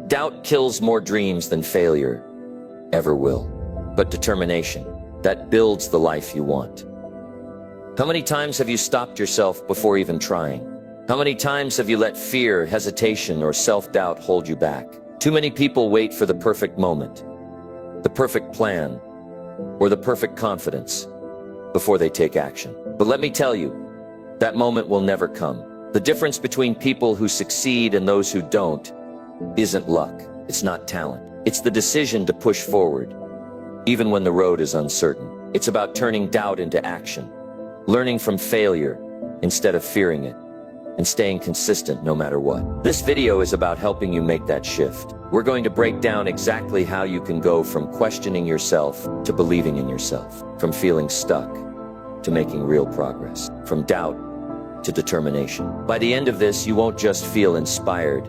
Doubt kills more dreams than failure ever will. But determination, that builds the life you want. How many times have you stopped yourself before even trying? How many times have you let fear, hesitation, or self-doubt hold you back? Too many people wait for the perfect moment, the perfect plan, or the perfect confidence before they take action. But let me tell you, that moment will never come. The difference between people who succeed and those who don't isn't luck. It's not talent. It's the decision to push forward, even when the road is uncertain. It's about turning doubt into action, learning from failure instead of fearing it, and staying consistent no matter what. This video is about helping you make that shift. We're going to break down exactly how you can go from questioning yourself to believing in yourself, from feeling stuck to making real progress, from doubt to determination. By the end of this, you won't just feel inspired.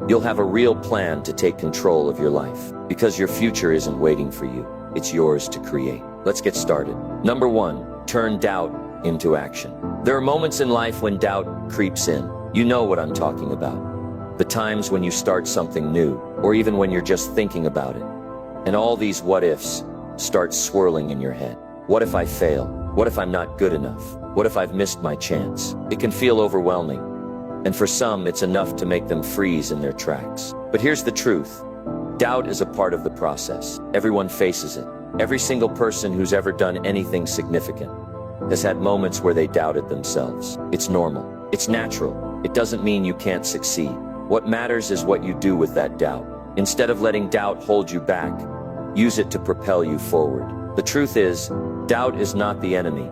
You'll have a real plan to take control of your life, because your future isn't waiting for you. It's yours to create. Let's get started. Number 1, turn doubt into action. There are moments in life when doubt creeps in. You know what I'm talking about. The times when you start something new, or even when you're just thinking about it, and all these what-ifs start swirling in your head. What if I fail? What if I'm not good enough? What if I've missed my chance? It can feel overwhelming, and for some, it's enough to make them freeze in their tracks. But here's the truth. Doubt is a part of the process. Everyone faces it. Every single person who's ever done anything significant has had moments where they doubted themselves. It's normal. It's natural. It doesn't mean you can't succeed. What matters is what you do with that doubt. Instead of letting doubt hold you back, use it to propel you forward. The truth is, doubt is not the enemy.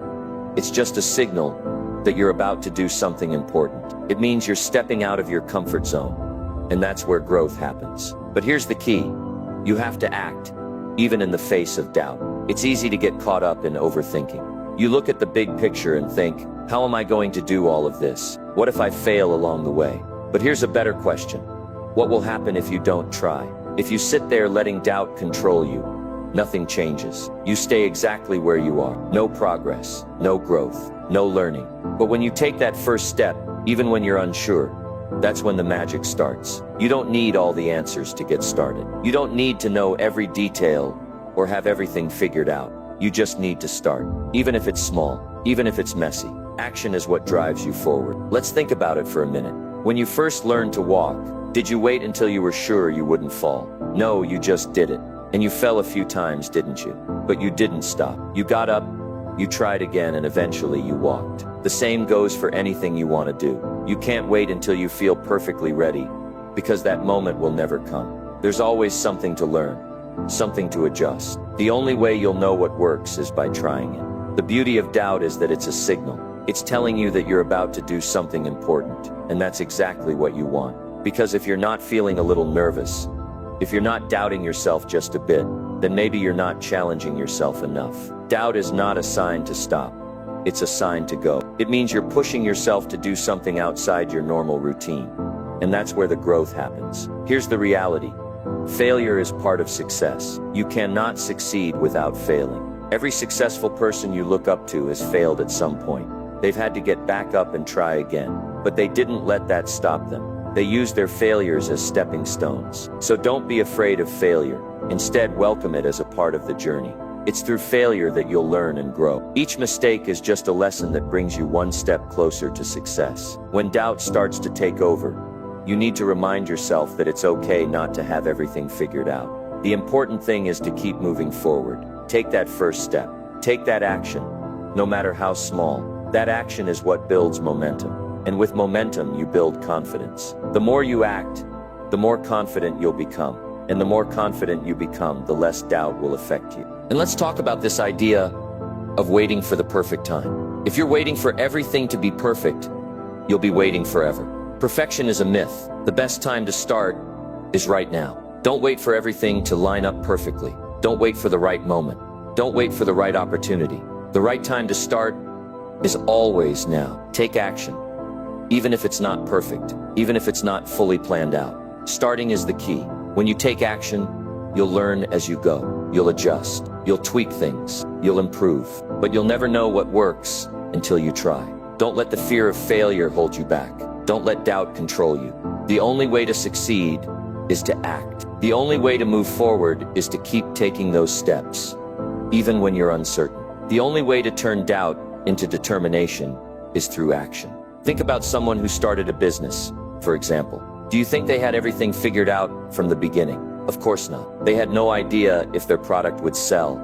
It's just a signal that you're about to do something important. It means you're stepping out of your comfort zone, and that's where growth happens. But here's the key. You have to act, even in the face of doubt. It's easy to get caught up in overthinking. You look at the big picture and think, how am I going to do all of this? What if I fail along the way? But here's a better question. What will happen if you don't try? If you sit there letting doubt control you, nothing changes. You stay exactly where you are. No progress, no growth, no learning. But when you take that first step, even when you're unsure, that's when the magic starts. You don't need all the answers to get started. You don't need to know every detail or have everything figured out. You just need to start. Even if it's small, even if it's messy, action is what drives you forward. Let's think about it for a minute. When you first learned to walk, did you wait until you were sure you wouldn't fall? No, you just did it. And you fell a few times, didn't you? But you didn't stop. You got up, you tried again, and eventually you walked. The same goes for anything you want to do. You can't wait until you feel perfectly ready, because that moment will never come. There's always something to learn, something to adjust. The only way you'll know what works is by trying it. The beauty of doubt is that it's a signal. It's telling you that you're about to do something important, and that's exactly what you want. Because if you're not feeling a little nervous, if you're not doubting yourself just a bit, then maybe you're not challenging yourself enough. Doubt is not a sign to stop. It's a sign to go. It means you're pushing yourself to do something outside your normal routine. And that's where the growth happens. Here's the reality. Failure is part of success. You cannot succeed without failing. Every successful person you look up to has failed at some point. They've had to get back up and try again. But they didn't let that stop them. They used their failures as stepping stones. So don't be afraid of failure. Instead, welcome it as a part of the journey. It's through failure that you'll learn and grow. Each mistake is just a lesson that brings you one step closer to success. When doubt starts to take over, you need to remind yourself that it's okay not to have everything figured out. The important thing is to keep moving forward. Take that first step. Take that action, no matter how small. That action is what builds momentum. And with momentum, you build confidence. The more you act, the more confident you'll become. And the more confident you become, the less doubt will affect you. And let's talk about this idea of waiting for the perfect time. If you're waiting for everything to be perfect, you'll be waiting forever. Perfection is a myth. The best time to start is right now. Don't wait for everything to line up perfectly. Don't wait for the right moment. Don't wait for the right opportunity. The right time to start is always now. Take action. Even if it's not perfect, even if it's not fully planned out. Starting is the key. When you take action, you'll learn as you go. You'll adjust. You'll tweak things. You'll improve. But you'll never know what works until you try. Don't let the fear of failure hold you back. Don't let doubt control you. The only way to succeed is to act. The only way to move forward is to keep taking those steps, even when you're uncertain. The only way to turn doubt into determination is through action. Think about someone who started a business, for example. Do you think they had everything figured out from the beginning? Of course not. They had no idea if their product would sell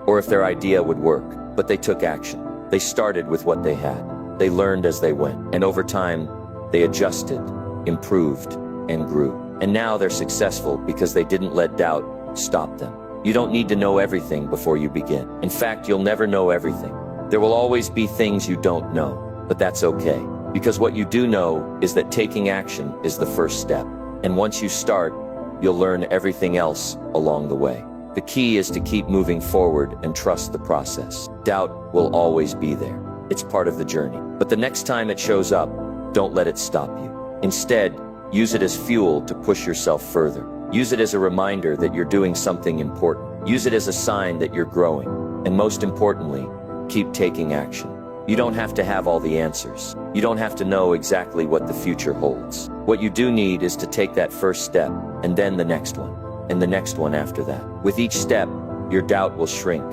or if their idea would work, but they took action. They started with what they had. They learned as they went, and over time, they adjusted, improved, and grew. And now they're successful because they didn't let doubt stop them. You don't need to know everything before you begin. In fact, you'll never know everything. There will always be things you don't know, but that's okay. Because what you do know is that taking action is the first step. And once you start, you'll learn everything else along the way. The key is to keep moving forward and trust the process. Doubt will always be there. It's part of the journey. But the next time it shows up, don't let it stop you. Instead, use it as fuel to push yourself further. Use it as a reminder that you're doing something important. Use it as a sign that you're growing. And most importantly, keep taking action. You don't have to have all the answers. You don't have to know exactly what the future holds. What you do need is to take that first step, and then the next one, and the next one after that. With each step, your doubt will shrink,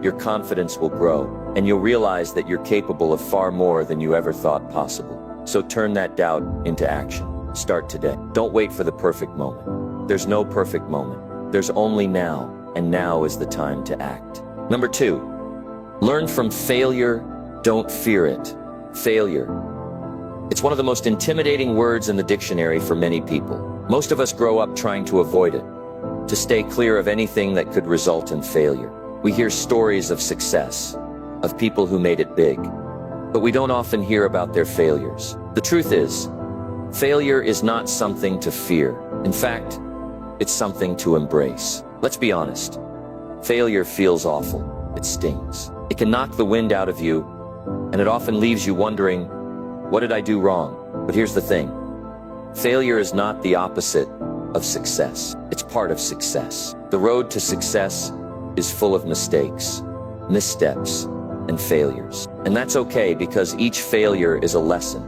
your confidence will grow, and you'll realize that you're capable of far more than you ever thought possible. So turn that doubt into action. Start today. Don't wait for the perfect moment. There's no perfect moment. There's only now, and now is the time to act. Number 2, learn from failure. Don't fear it. Failure. It's one of the most intimidating words in the dictionary for many people. Most of us grow up trying to avoid it, to stay clear of anything that could result in failure. We hear stories of success, of people who made it big, but we don't often hear about their failures. The truth is, failure is not something to fear. In fact, it's something to embrace. Let's be honest. Failure feels awful. It stings. It can knock the wind out of you, and it often leaves you wondering, what did I do wrong? But here's the thing. Failure is not the opposite of success. It's part of success. The road to success is full of mistakes, missteps, and failures. And that's okay, because each failure is a lesson,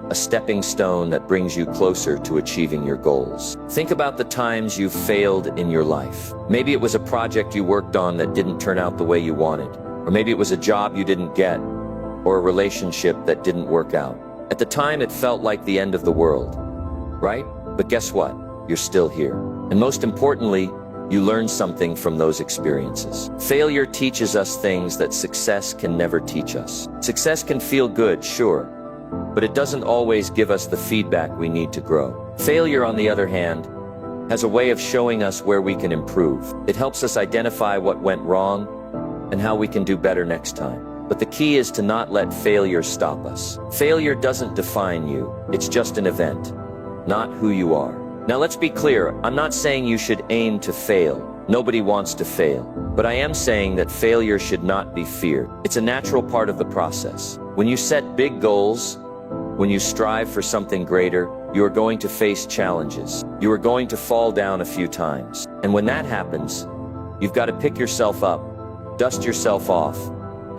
a stepping stone that brings you closer to achieving your goals. Think about the times you've failed in your life. Maybe it was a project you worked on that didn't turn out the way you wanted, or maybe it was a job you didn't get, or a relationship that didn't work out. At the time, it felt like the end of the world, right? But guess what? You're still here. And most importantly, you learn something from those experiences. Failure teaches us things that success can never teach us. Success can feel good, sure, but it doesn't always give us the feedback we need to grow. Failure, on the other hand, has a way of showing us where we can improve. It helps us identify what went wrong and how we can do better next time. But the key is to not let failure stop us. Failure doesn't define you. It's just an event, not who you are. Now let's be clear, I'm not saying you should aim to fail. Nobody wants to fail. But I am saying that failure should not be feared. It's a natural part of the process. When you set big goals, when you strive for something greater, you are going to face challenges. You are going to fall down a few times. And when that happens, you've got to pick yourself up, dust yourself off,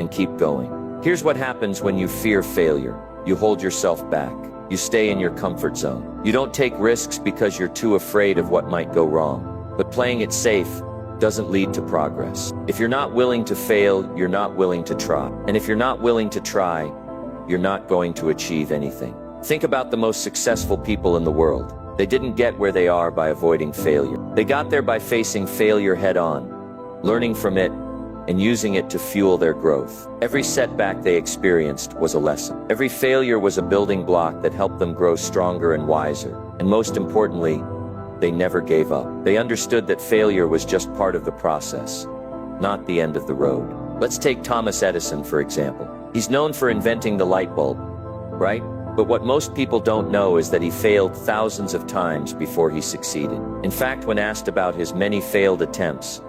and keep going. Here's what happens when you fear failure. You hold yourself back. You stay in your comfort zone. You don't take risks because you're too afraid of what might go wrong. But playing it safe doesn't lead to progress. If you're not willing to fail, you're not willing to try. And if you're not willing to try, you're not going to achieve anything. Think about the most successful people in the world. They didn't get where they are by avoiding failure. They got there by facing failure head on, learning from it, and using it to fuel their growth. Every setback they experienced was a lesson. Every failure was a building block that helped them grow stronger and wiser. And most importantly, they never gave up. They understood that failure was just part of the process, not the end of the road. Let's take Thomas Edison, for example. He's known for inventing the light bulb, right? But what most people don't know is that he failed thousands of times before he succeeded. In fact, when asked about his many failed attempts,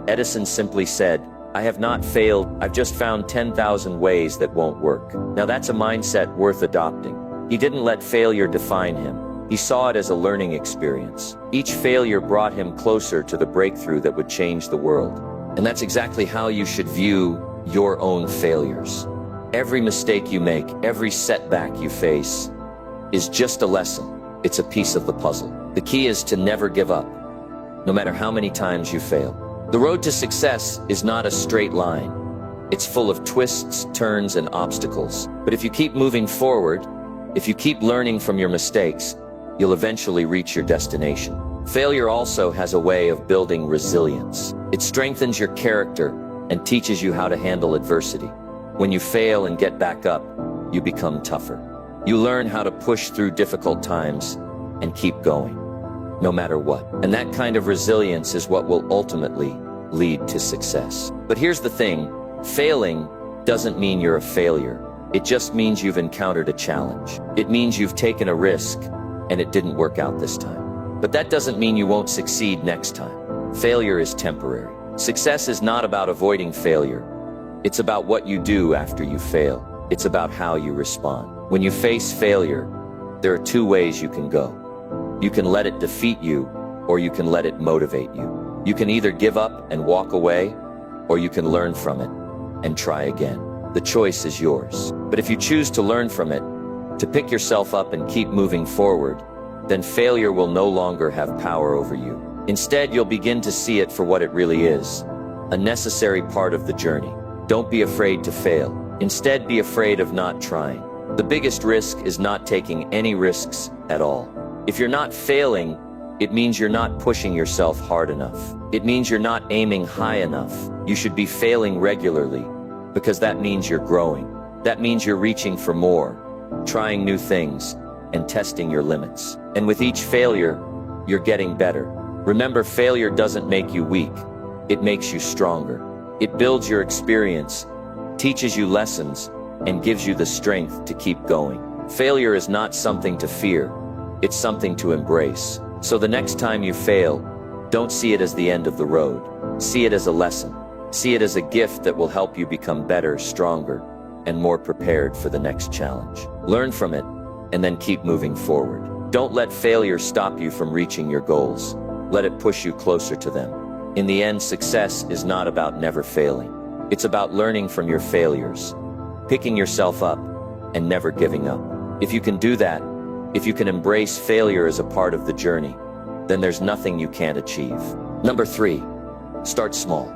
Edison simply said, "I have not failed, I've just found 10,000 ways that won't work." Now that's a mindset worth adopting. He didn't let failure define him. He saw it as a learning experience. Each failure brought him closer to the breakthrough that would change the world. And that's exactly how you should view your own failures. Every mistake you make, every setback you face, is just a lesson. It's a piece of the puzzle. The key is to never give up, no matter how many times you fail. The road to success is not a straight line. It's full of twists, turns, and obstacles. But if you keep moving forward, if you keep learning from your mistakes, you'll eventually reach your destination. Failure also has a way of building resilience. It strengthens your character and teaches you how to handle adversity. When you fail and get back up, you become tougher. You learn how to push through difficult times and keep going, no matter what. And that kind of resilience is what will ultimately lead to success. But here's the thing, failing doesn't mean you're a failure. It just means you've encountered a challenge. It means you've taken a risk and it didn't work out this time. But that doesn't mean you won't succeed next time. Failure is temporary. Success is not about avoiding failure. It's about what you do after you fail. It's about how you respond. When you face failure, there are two ways you can go. You can let it defeat you, or you can let it motivate you. You can either give up and walk away, or you can learn from it and try again. The choice is yours. But if you choose to learn from it, to pick yourself up and keep moving forward, then failure will no longer have power over you. Instead, you'll begin to see it for what it really is, a necessary part of the journey. Don't be afraid to fail. Instead, be afraid of not trying. The biggest risk is not taking any risks at all. If you're not failing, it means you're not pushing yourself hard enough. It means you're not aiming high enough. You should be failing regularly, because that means you're growing. That means you're reaching for more, trying new things, and testing your limits. And with each failure, you're getting better. Remember, failure doesn't make you weak. It makes you stronger. It builds your experience, teaches you lessons, and gives you the strength to keep going. Failure is not something to fear. It's something to embrace. So the next time you fail, don't see it as the end of the road. See it as a lesson. See it as a gift that will help you become better, stronger, and more prepared for the next challenge. Learn from it, and then keep moving forward. Don't let failure stop you from reaching your goals. Let it push you closer to them. In the end, success is not about never failing. It's about learning from your failures, picking yourself up, and never giving up. If you can do that, if you can embrace failure as a part of the journey, then there's nothing you can't achieve. Number 3, start small,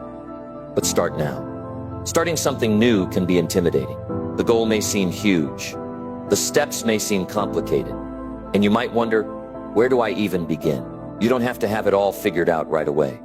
but start now. Starting something new can be intimidating. The goal may seem huge. The steps may seem complicated. And you might wonder, where do I even begin? You don't have to have it all figured out right away.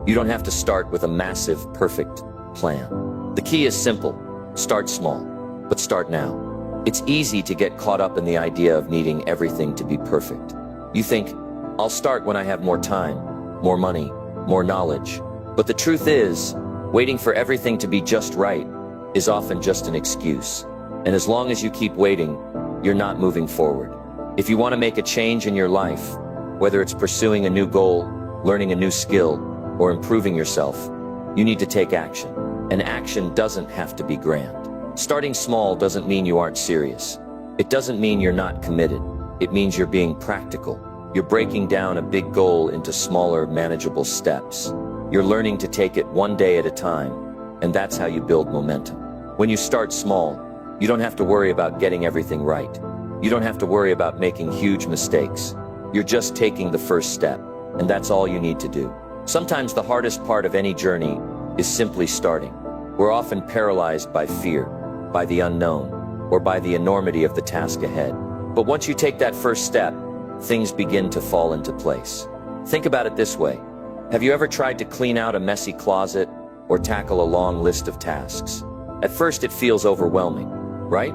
You don't have to start with a massive, perfect plan. The key is simple. Start small, but start now. It's easy to get caught up in the idea of needing everything to be perfect. You think, I'll start when I have more time, more money, more knowledge. But the truth is, waiting for everything to be just right is often just an excuse. And as long as you keep waiting, you're not moving forward. If you want to make a change in your life, whether it's pursuing a new goal, learning a new skill, or improving yourself, you need to take action. And action doesn't have to be grand. Starting small doesn't mean you aren't serious. It doesn't mean you're not committed. It means you're being practical. You're breaking down a big goal into smaller, manageable steps. You're learning to take it one day at a time, and that's how you build momentum. When you start small, you don't have to worry about getting everything right. You don't have to worry about making huge mistakes. You're just taking the first step, and that's all you need to do. Sometimes the hardest part of any journey is simply starting. We're often paralyzed by fear, by the unknown, or by the enormity of the task ahead. But once you take that first step, things begin to fall into place. Think about it this way. Have you ever tried to clean out a messy closet or tackle a long list of tasks? At first it feels overwhelming, right?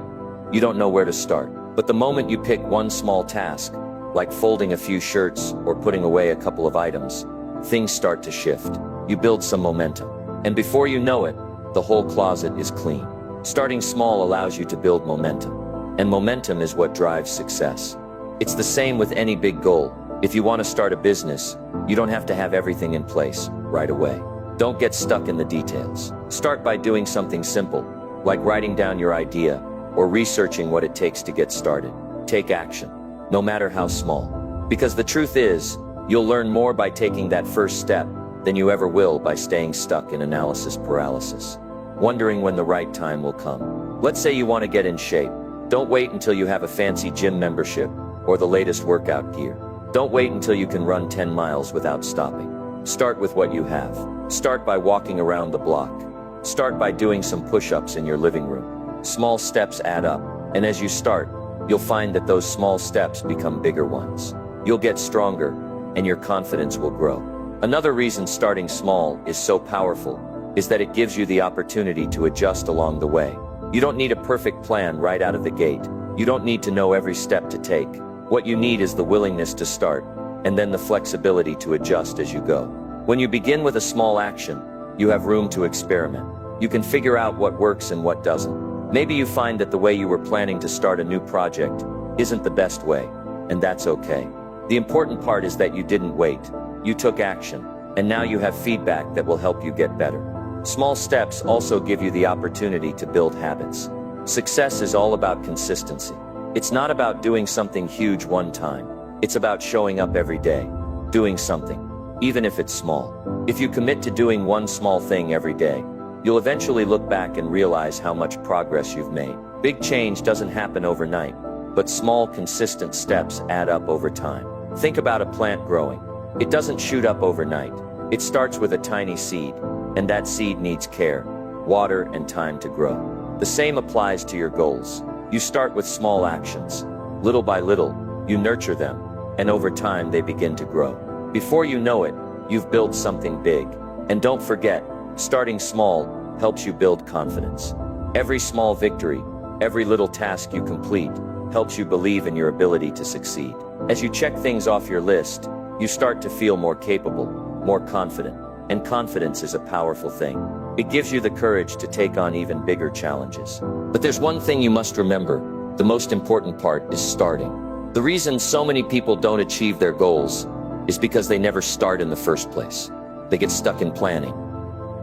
You don't know where to start. But the moment you pick one small task, like folding a few shirts or putting away a couple of items, things start to shift. You build some momentum. And before you know it, the whole closet is clean. Starting small allows you to build momentum. And momentum is what drives success. It's the same with any big goal. If you want to start a business, you don't have to have everything in place right away. Don't get stuck in the details. Start by doing something simple, like writing down your idea or researching what it takes to get started. Take action, no matter how small. Because the truth is, you'll learn more by taking that first step than you ever will by staying stuck in analysis paralysis, wondering when the right time will come. Let's say you want to get in shape. Don't wait until you have a fancy gym membership or the latest workout gear. Don't wait until you can run 10 miles without stopping. Start with what you have. Start by walking around the block. Start by doing some push-ups in your living room. Small steps add up, and as you start, you'll find that those small steps become bigger ones. You'll get stronger, and your confidence will grow. Another reason starting small is so powerful is that it gives you the opportunity to adjust along the way. You don't need a perfect plan right out of the gate. You don't need to know every step to take. What you need is the willingness to start, and then the flexibility to adjust as you go. When you begin with a small action, you have room to experiment. You can figure out what works and what doesn't. Maybe you find that the way you were planning to start a new project isn't the best way, and that's okay. The important part is that you didn't wait. You took action, and now you have feedback that will help you get better. Small steps also give you the opportunity to build habits. Success is all about consistency. It's not about doing something huge one time. It's about showing up every day, doing something, even if it's small. If you commit to doing one small thing every day, you'll eventually look back and realize how much progress you've made. Big change doesn't happen overnight, but small, consistent steps add up over time. Think about a plant growing. It doesn't shoot up overnight. It starts with a tiny seed, and that seed needs care, water, and time to grow. The same applies to your goals. You start with small actions. Little by little, you nurture them, and over time they begin to grow. Before you know it, you've built something big. And don't forget, starting small helps you build confidence. Every small victory, every little task you complete, helps you believe in your ability to succeed. As you check things off your list, you start to feel more capable, more confident, and confidence is a powerful thing. It gives you the courage to take on even bigger challenges. But there's one thing you must remember. The most important part is starting. The reason so many people don't achieve their goals is because they never start in the first place. They get stuck in planning,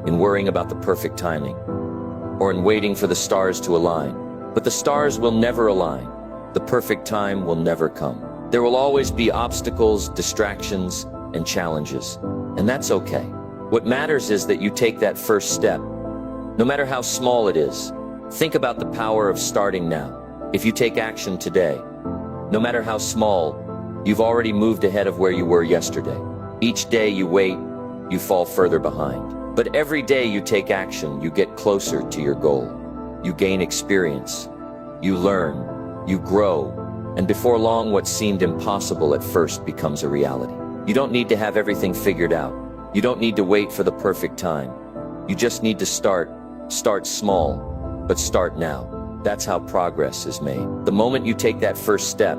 in worrying about the perfect timing, or in waiting for the stars to align. But the stars will never align. The perfect time will never come. There will always be obstacles, distractions, and challenges, and that's okay. What matters is that you take that first step, no matter how small it is. Think about the power of starting now. If you take action today, no matter how small, you've already moved ahead of where you were yesterday. Each day you wait, you fall further behind. But every day you take action, you get closer to your goal. You gain experience, you learn, you grow, and before long what seemed impossible at first becomes a reality. You don't need to have everything figured out. You don't need to wait for the perfect time. You just need to start small, but start now. That's how progress is made. The moment you take that first step,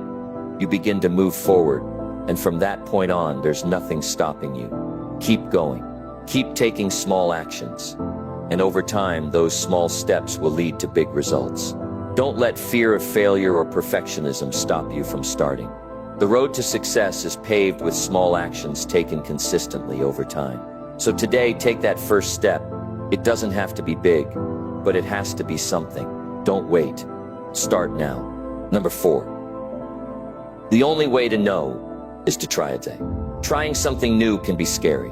you begin to move forward, and from that point on, there's nothing stopping you. Keep going. Keep taking small actions, and over time, those small steps will lead to big results. Don't let fear of failure or perfectionism stop you from starting. The road to success is paved with small actions taken consistently over time. So today, take that first step. It doesn't have to be big, but it has to be something. Don't wait. Start now. Number 4. The only way to know is to try a day. Trying something new can be scary.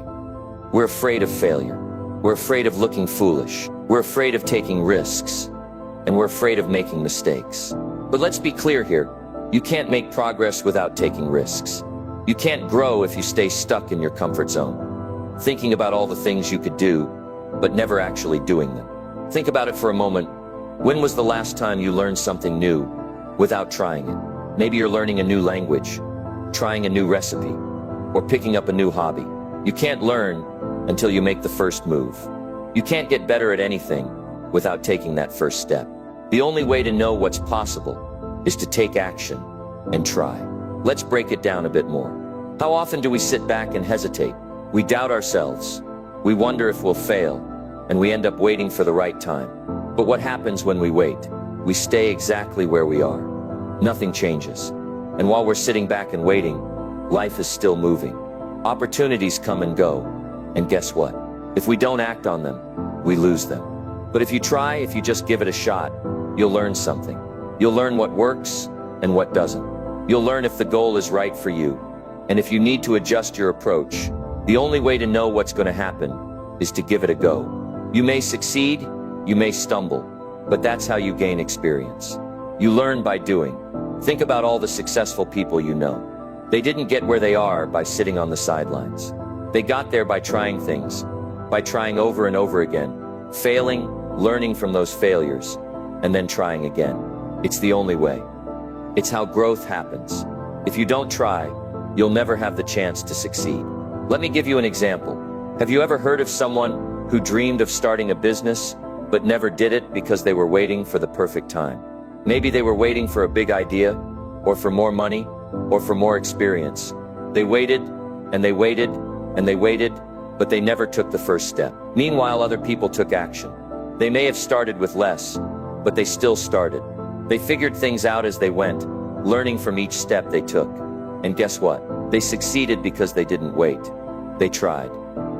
We're afraid of failure. We're afraid of looking foolish. We're afraid of taking risks. And we're afraid of making mistakes. But let's be clear here. You can't make progress without taking risks. You can't grow if you stay stuck in your comfort zone, thinking about all the things you could do, but never actually doing them. Think about it for a moment. When was the last time you learned something new without trying it? Maybe you're learning a new language, trying a new recipe, or picking up a new hobby. You can't learn until you make the first move. You can't get better at anything without taking that first step. The only way to know what's possible is to take action and try. Let's break it down a bit more. How often do we sit back and hesitate? We doubt ourselves. We wonder if we'll fail, and we end up waiting for the right time. But what happens when we wait? We stay exactly where we are. Nothing changes. And while we're sitting back and waiting, life is still moving. Opportunities come and go. And guess what? If we don't act on them, we lose them. But if you try, if you just give it a shot, you'll learn something. You'll learn what works and what doesn't. You'll learn if the goal is right for you, and if you need to adjust your approach. The only way to know what's going to happen is to give it a go. You may succeed, you may stumble, but that's how you gain experience. You learn by doing. Think about all the successful people you know. They didn't get where they are by sitting on the sidelines. They got there by trying things, by trying over and over again, failing, learning from those failures, and then trying again. It's the only way. It's how growth happens. If you don't try, you'll never have the chance to succeed. Let me give you an example. Have you ever heard of someone who dreamed of starting a business, but never did it because they were waiting for the perfect time? Maybe they were waiting for a big idea, or for more money, or for more experience. They waited, and they waited, and they waited, but they never took the first step. Meanwhile, other people took action. They may have started with less, but they still started. They figured things out as they went, learning from each step they took. And guess what? They succeeded because they didn't wait. They tried.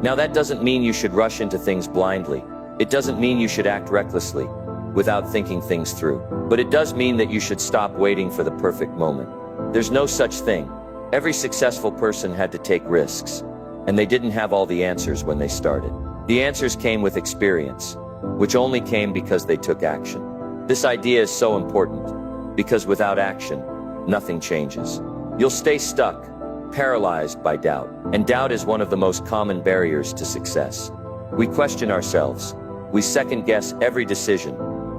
Now that doesn't mean you should rush into things blindly. It doesn't mean you should act recklessly, without thinking things through. But it does mean that you should stop waiting for the perfect moment. There's no such thing. Every successful person had to take risks, and they didn't have all the answers when they started. The answers came with experience, which only came because they took action. This idea is so important, because without action, nothing changes. You'll stay stuck, paralyzed by doubt. And doubt is one of the most common barriers to success. We question ourselves, we second-guess every decision,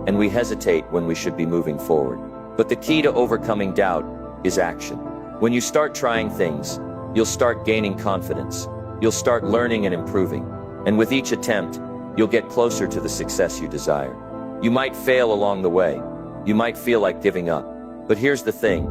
and we hesitate when we should be moving forward. But the key to overcoming doubt is action. When you start trying things, you'll start gaining confidence. You'll start learning and improving. And with each attempt, you'll get closer to the success you desire. You might fail along the way. You might feel like giving up. But here's the thing.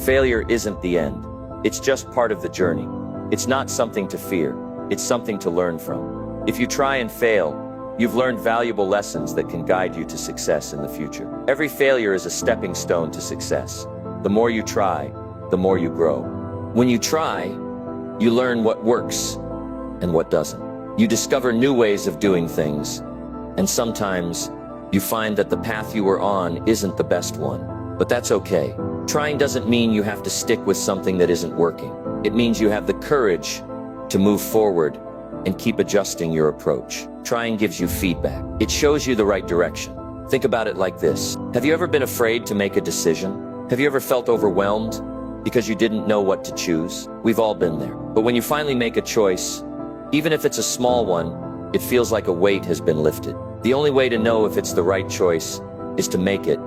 Failure isn't the end. It's just part of the journey. It's not something to fear. It's something to learn from. If you try and fail, you've learned valuable lessons that can guide you to success in the future. Every failure is a stepping stone to success. The more you try, the more you grow. When you try, you learn what works and what doesn't. You discover new ways of doing things, and sometimes you find that the path you were on isn't the best one. But that's okay. Trying doesn't mean you have to stick with something that isn't working. It means you have the courage to move forward and keep adjusting your approach. Trying gives you feedback. It shows you the right direction. Think about it like this. Have you ever been afraid to make a decision? Have you ever felt overwhelmed because you didn't know what to choose? We've all been there. But when you finally make a choice, even if it's a small one, it feels like a weight has been lifted. The only way to know if it's the right choice is to make it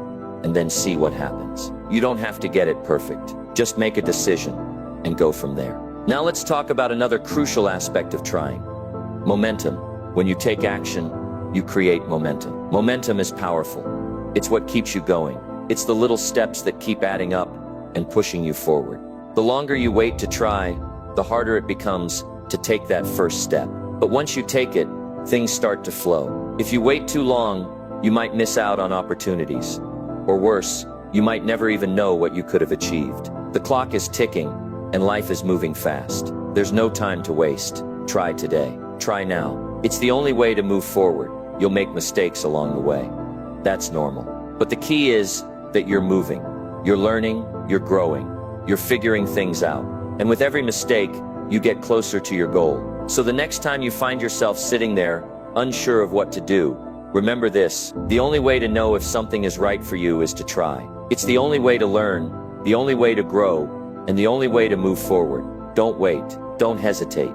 and then see what happens. You don't have to get it perfect. Just make a decision and go from there. Now let's talk about another crucial aspect of trying. Momentum. When you take action, you create momentum. Momentum is powerful. It's what keeps you going. It's the little steps that keep adding up and pushing you forward. The longer you wait to try, the harder it becomes to take that first step. But once you take it, things start to flow. If you wait too long, you might miss out on opportunities. Or worse, you might never even know what you could have achieved. The clock is ticking, and life is moving fast. There's no time to waste. Try today. Try now. It's the only way to move forward. You'll make mistakes along the way. That's normal. But the key is that you're moving. You're learning, you're growing, you're figuring things out. And with every mistake, you get closer to your goal. So the next time you find yourself sitting there, unsure of what to do, remember this: the only way to know if something is right for you is to try. It's the only way to learn, the only way to grow, and the only way to move forward. Don't wait. Don't hesitate.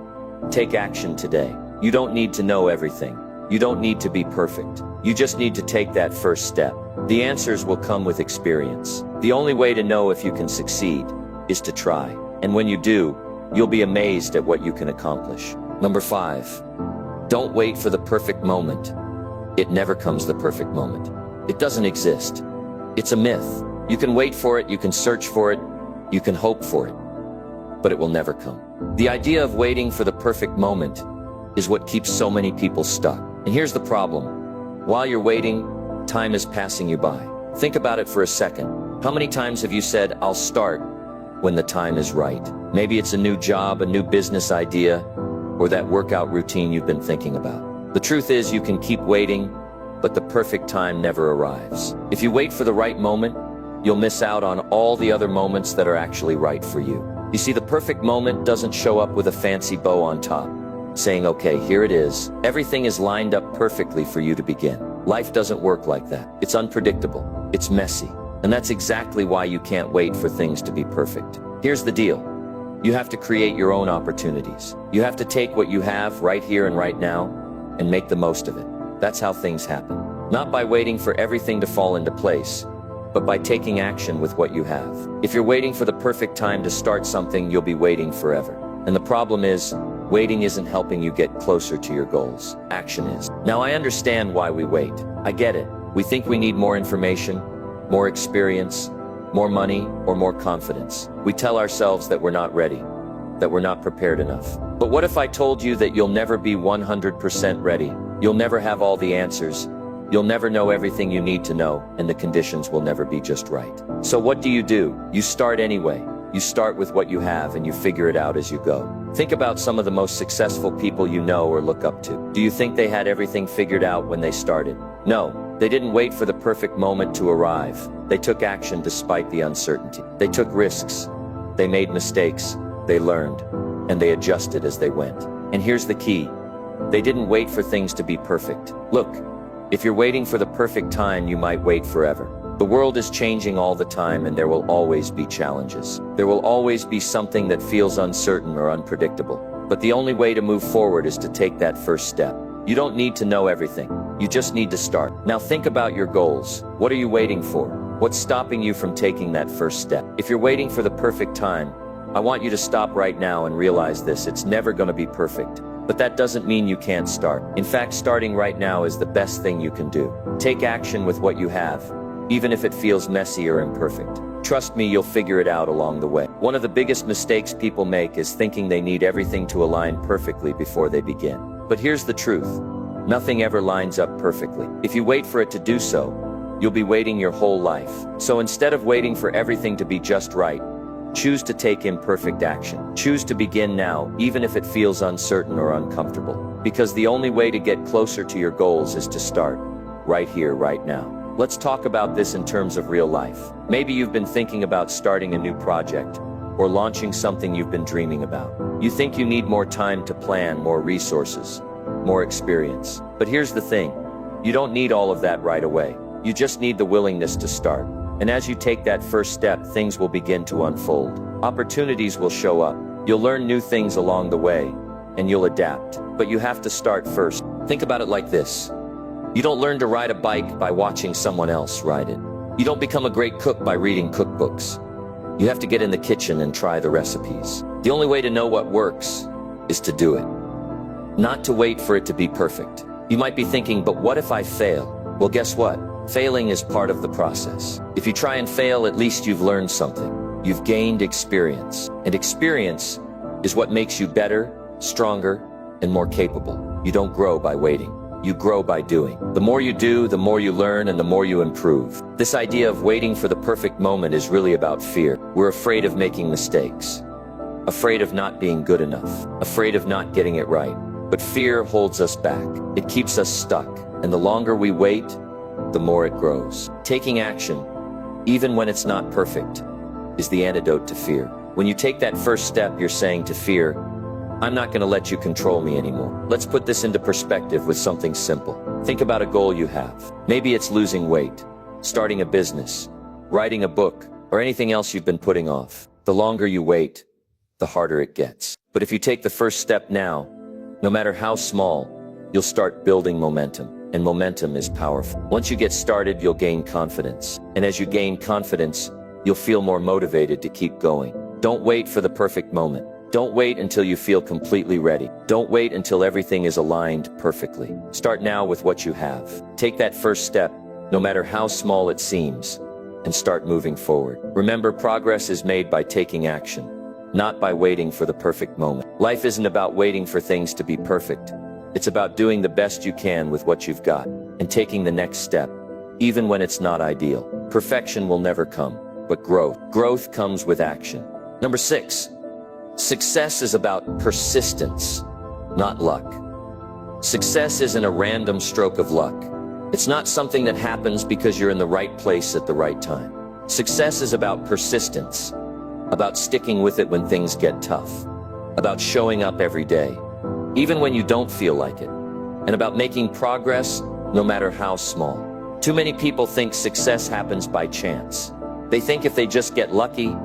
Take action today. You don't need to know everything. You don't need to be perfect. You just need to take that first step. The answers will come with experience. The only way to know if you can succeed is to try. And when you do, you'll be amazed at what you can accomplish. Number 5. Don't wait for the perfect moment. It never comes the perfect moment. It doesn't exist. It's a myth. You can wait for it, you can search for it, you can hope for it, but it will never come. The idea of waiting for the perfect moment is what keeps so many people stuck. And here's the problem. While you're waiting, time is passing you by. Think about it for a second. How many times have you said, "I'll start," when the time is right? Maybe it's a new job, a new business idea, or that workout routine you've been thinking about. The truth is, you can keep waiting, but the perfect time never arrives. If you wait for the right moment, you'll miss out on all the other moments that are actually right for you. You see, the perfect moment doesn't show up with a fancy bow on top, saying, "Okay, here it is." Everything is lined up perfectly for you to begin. Life doesn't work like that. It's unpredictable. It's messy. And that's exactly why you can't wait for things to be perfect. Here's the deal. You have to create your own opportunities. You have to take what you have right here and right now and make the most of it. That's how things happen. Not by waiting for everything to fall into place, but by taking action with what you have. If you're waiting for the perfect time to start something, you'll be waiting forever. And the problem is, waiting isn't helping you get closer to your goals. Action is. Now, I understand why we wait. I get it. We think we need more information, more experience, more money, or more confidence. We tell ourselves that we're not ready, that we're not prepared enough. But what if I told you that you'll never be 100% ready? You'll never have all the answers. You'll never know everything you need to know, and the conditions will never be just right. So what do? You start anyway. You start with what you have and you figure it out as you go. Think about some of the most successful people you know or look up to. Do you think they had everything figured out when they started? No, they didn't wait for the perfect moment to arrive. They took action despite the uncertainty. They took risks. They made mistakes. They learned. And they adjusted as they went. And here's the key. They didn't wait for things to be perfect. Look, if you're waiting for the perfect time, you might wait forever. The world is changing all the time, and there will always be challenges. There will always be something that feels uncertain or unpredictable. But the only way to move forward is to take that first step. You don't need to know everything. You just need to start. Now think about your goals. What are you waiting for? What's stopping you from taking that first step? If you're waiting for the perfect time, I want you to stop right now and realize this: it's never going to be perfect. But that doesn't mean you can't start. In fact, starting right now is the best thing you can do. Take action with what you have, even if it feels messy or imperfect. Trust me, you'll figure it out along the way. One of the biggest mistakes people make is thinking they need everything to align perfectly before they begin. But here's the truth. Nothing ever lines up perfectly. If you wait for it to do so, you'll be waiting your whole life. So instead of waiting for everything to be just right, choose to take imperfect action. Choose to begin now, even if it feels uncertain or uncomfortable. Because the only way to get closer to your goals is to start right here, right now. Let's talk about this in terms of real life. Maybe you've been thinking about starting a new project or launching something you've been dreaming about. You think you need more time to plan, more resources, more experience. But here's the thing. You don't need all of that right away. You just need the willingness to start. And as you take that first step, things will begin to unfold. Opportunities will show up. You'll learn new things along the way, and you'll adapt. But you have to start first. Think about it like this. You don't learn to ride a bike by watching someone else ride it. You don't become a great cook by reading cookbooks. You have to get in the kitchen and try the recipes. The only way to know what works is to do it, not to wait for it to be perfect. You might be thinking, but what if I fail? Well, guess what? Failing is part of the process. If you try and fail, at least you've learned something. You've gained experience. And experience is what makes you better, stronger, and more capable. You don't grow by waiting. You grow by doing. The more you do, the more you learn, and the more you improve. This idea of waiting for the perfect moment is really about fear. We're afraid of making mistakes, afraid of not being good enough, afraid of not getting it right. But fear holds us back. It keeps us stuck. And the longer we wait, the more it grows. Taking action, even when it's not perfect, is the antidote to fear. When you take that first step, you're saying to fear, I'm not going to let you control me anymore. Let's put this into perspective with something simple. Think about a goal you have. Maybe it's losing weight, starting a business, writing a book, or anything else you've been putting off. The longer you wait, the harder it gets. But if you take the first step now, no matter how small, you'll start building momentum. And momentum is powerful. Once you get started, you'll gain confidence. And as you gain confidence, you'll feel more motivated to keep going. Don't wait for the perfect moment. Don't wait until you feel completely ready. Don't wait until everything is aligned perfectly. Start now with what you have. Take that first step, no matter how small it seems, and start moving forward. Remember, progress is made by taking action, not by waiting for the perfect moment. Life isn't about waiting for things to be perfect. It's about doing the best you can with what you've got and taking the next step, even when it's not ideal. Perfection will never come, but growth comes with action. Number 6, success is about persistence, not luck. Success isn't a random stroke of luck. It's not something that happens because you're in the right place at the right time. Success is about persistence, about sticking with it when things get tough, about showing up every day, even when you don't feel like it, and about making progress no matter how small. Too many people think success happens by chance. They think if they just get lucky,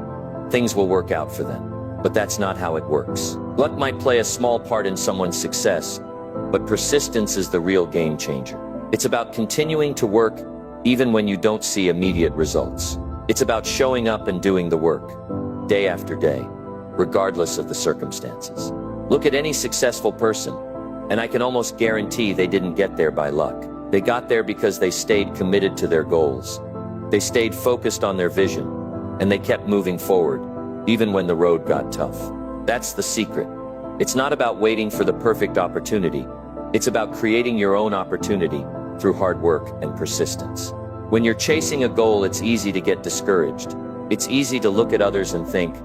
things will work out for them. But that's not how it works. Luck might play a small part in someone's success, but persistence is the real game changer. It's about continuing to work even when you don't see immediate results. It's about showing up and doing the work, day after day, regardless of the circumstances. Look at any successful person, and I can almost guarantee they didn't get there by luck. They got there because they stayed committed to their goals. They stayed focused on their vision, and they kept moving forward, even when the road got tough. That's the secret. It's not about waiting for the perfect opportunity. It's about creating your own opportunity through hard work and persistence. When you're chasing a goal, it's easy to get discouraged. It's easy to look at others and think,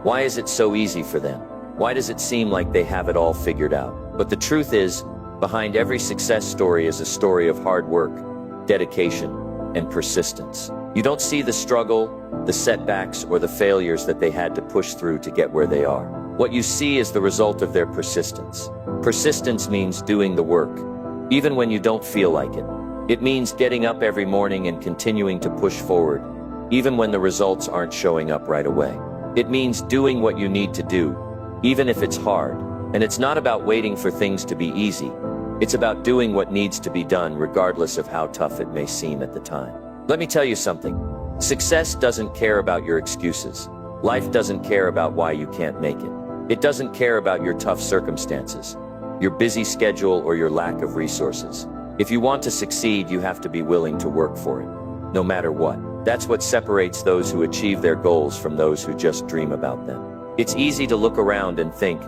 why is it so easy for them? Why does it seem like they have it all figured out? But the truth is, behind every success story is a story of hard work, dedication, and persistence. You don't see the struggle, the setbacks, or the failures that they had to push through to get where they are. What you see is the result of their persistence. Persistence means doing the work, even when you don't feel like it. It means getting up every morning and continuing to push forward, even when the results aren't showing up right away. It means doing what you need to do, even if it's hard. And it's not about waiting for things to be easy. It's about doing what needs to be done regardless of how tough it may seem at the time. Let me tell you something. Success doesn't care about your excuses. Life doesn't care about why you can't make it. It doesn't care about your tough circumstances, your busy schedule, or your lack of resources. If you want to succeed, you have to be willing to work for it, no matter what. That's what separates those who achieve their goals from those who just dream about them. It's easy to look around and think,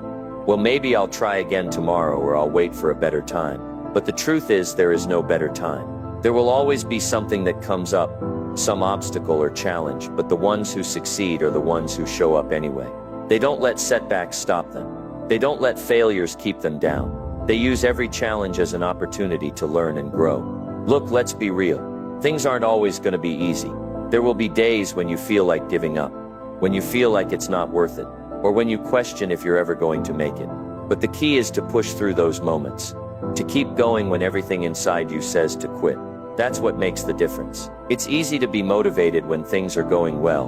well, maybe I'll try again tomorrow, or I'll wait for a better time. But the truth is, there is no better time. There will always be something that comes up, some obstacle or challenge, but the ones who succeed are the ones who show up anyway. They don't let setbacks stop them. They don't let failures keep them down. They use every challenge as an opportunity to learn and grow. Look, let's be real. Things aren't always going to be easy. There will be days when you feel like giving up, when you feel like it's not worth it, or when you question if you're ever going to make it. But the key is to push through those moments, to keep going when everything inside you says to quit. That's what makes the difference. It's easy to be motivated when things are going well,